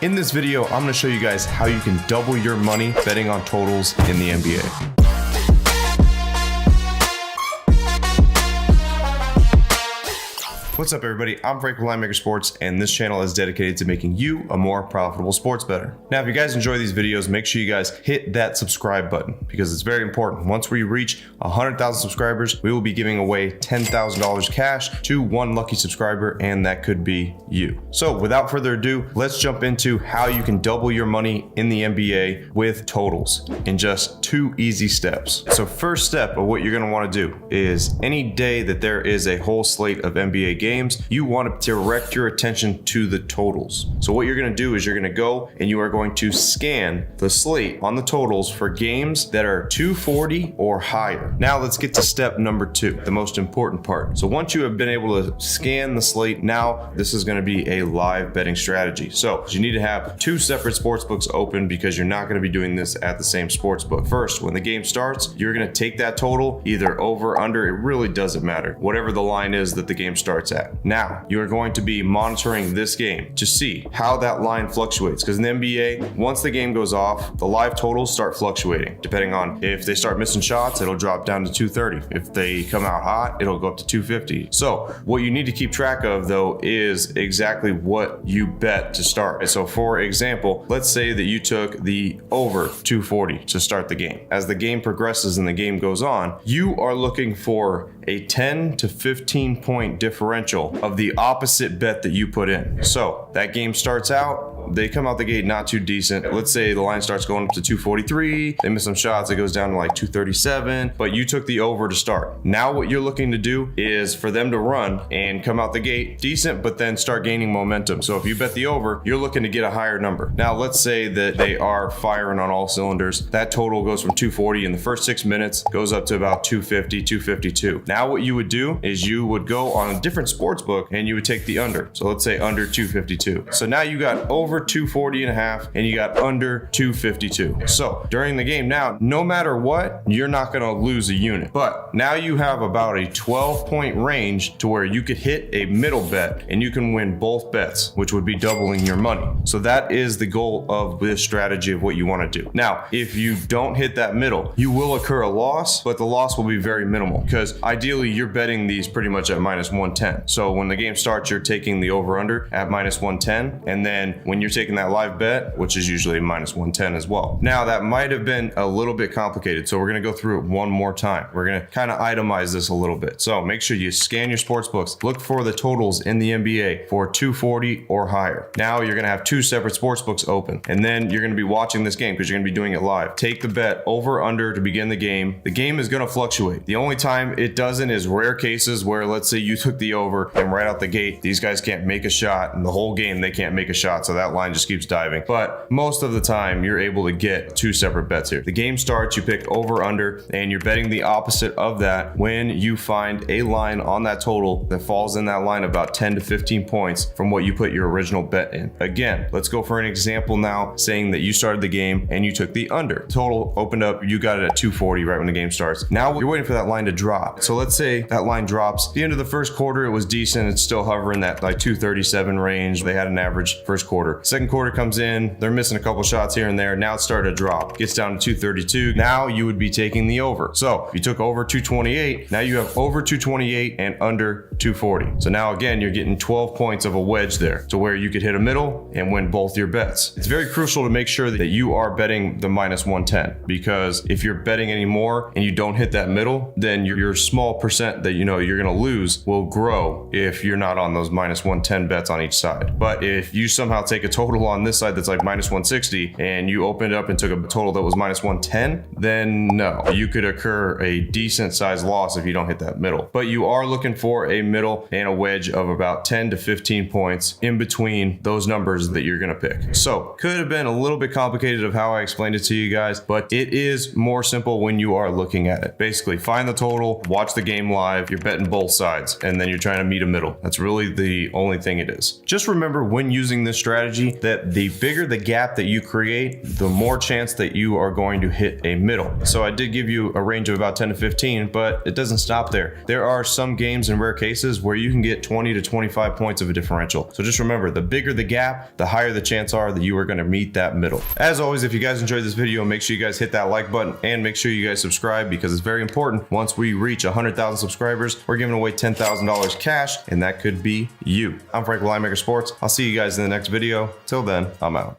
In this video, I'm going to show you guys how you can double your money betting on totals in the NBA. What's up, everybody? I'm Frank with Linemaker Sports, and this channel is dedicated to making you a more profitable sports bettor. Now, if you guys enjoy these videos, make sure you guys hit that subscribe button because it's very important. Once we reach 100,000 subscribers, we will be giving away $10,000 cash to one lucky subscriber, and that could be you. So without further ado, let's jump into how you can double your money in the NBA with totals in just 2 easy steps. So first step of what you're going to want to do is any day that there is a whole slate of NBA games, you want to direct your attention to the totals. So what you're going to do is you're going to go and you are going to scan the slate on the totals for games that are 240 or higher. Now let's get to step number 2, the most important part. So once you have been able to scan the slate, now this is going to be a live betting strategy. So you need to have 2 separate sports books open because you're not going to be doing this at the same sports book. First, when the game starts, you're going to take that total, either over, under, it really doesn't matter. Whatever the line is that the game starts at. Now, you are going to be monitoring this game to see how that line fluctuates, because in the NBA, once the game goes off, the live totals start fluctuating. Depending on if they start missing shots, it'll drop down to 230. If they come out hot, it'll go up to 250. So what you need to keep track of, though, is exactly what you bet to start. And so for example, let's say that you took the over 240 to start the game. As the game progresses and the game goes on, you are looking for a 10 to 15 point differential of the opposite bet that you put in. So that game starts out, they come out the gate not too decent. Let's say the line starts going up to 243. They miss some shots. It goes down to like 237, but you took the over to start. Now what you're looking to do is for them to run and come out the gate decent, but then start gaining momentum. So if you bet the over, you're looking to get a higher number. Now let's say that they are firing on all cylinders. That total goes from 240 in the first 6 minutes, goes up to about 250, 252. Now what you would do is you would go on a different sports book and you would take the under. So let's say under 252. So now you got over 240 and a half and you got under 252. So during the game now, no matter what, you're not going to lose a unit. But now you have about a 12-point range to where you could hit a middle bet and you can win both bets, which would be doubling your money. So that is the goal of this strategy of what you want to do. Now, if you don't hit that middle, you will incur a loss, but the loss will be very minimal because ideally you're betting these pretty much at minus 110. So when the game starts, you're taking the over under at minus 110. And then when you're taking that live bet, which is usually minus 110 as well. Now that might have been a little bit complicated. So we're going to go through it one more time. We're going to kind of itemize this a little bit. So make sure you scan your sports books, look for the totals in the NBA for 240 or higher. Now you're going to have 2 separate sports books open, and then you're going to be watching this game because you're going to be doing it live. Take the bet over under to begin the game. The game is going to fluctuate. The only time it doesn't is rare cases where, let's say you took the over and right out the gate, these guys can't make a shot, and the whole game they can't make a shot. So that line just keeps diving. But most of the time you're able to get 2 separate bets here. The game starts, you pick over under, and you're betting the opposite of that when you find a line on that total that falls in that line about 10 to 15 points from what you put your original bet in. Again, let's go for an example now, saying that you started the game and you took the under. Total opened up, you got it at 240 right when the game starts. Now you're waiting for that line to drop. So let's say that line drops. At the end of the first quarter, it was decent. It's still hovering that like 237 range. They had an average first quarter. Second quarter comes in, they're missing a couple shots here and there. Now it's started to drop, gets down to 232. Now you would be taking the over. So if you took over 228, now you have over 228 and under 240. So now again, you're getting 12 points of a wedge there to where you could hit a middle and win both your bets. It's very crucial to make sure that you are betting the minus 110, because if you're betting any more and you don't hit that middle, then your small percent that you know you're going to lose will grow if you're not on those minus 110 bets on each side. But if you somehow take a total on this side that's like minus 160 and you opened up and took a total that was minus 110, then no, you could incur a decent sized loss if you don't hit that middle. But you are looking for a middle and a wedge of about 10 to 15 points in between those numbers that you're going to pick. So could have been a little bit complicated of how I explained it to you guys, but it is more simple when you are looking at it. Basically, find the total, watch the game live, you're betting both sides, and then you're trying to meet a middle. That's really the only thing it is. Just remember, when using this strategy, strategy that the bigger the gap that you create, the more chance that you are going to hit a middle. So I did give you a range of about 10 to 15, but it doesn't stop there. There are some games in rare cases where you can get 20 to 25 points of a differential. So just remember, the bigger the gap, the higher the chance are that you are going to meet that middle. As always, if you guys enjoyed this video, make sure you guys hit that like button and make sure you guys subscribe, because it's very important. Once we reach 100,000 subscribers, we're giving away $10,000 cash, and that could be you. I'm Frank with Linemaker Sports. I'll see you guys in the next video. Till then, I'm out.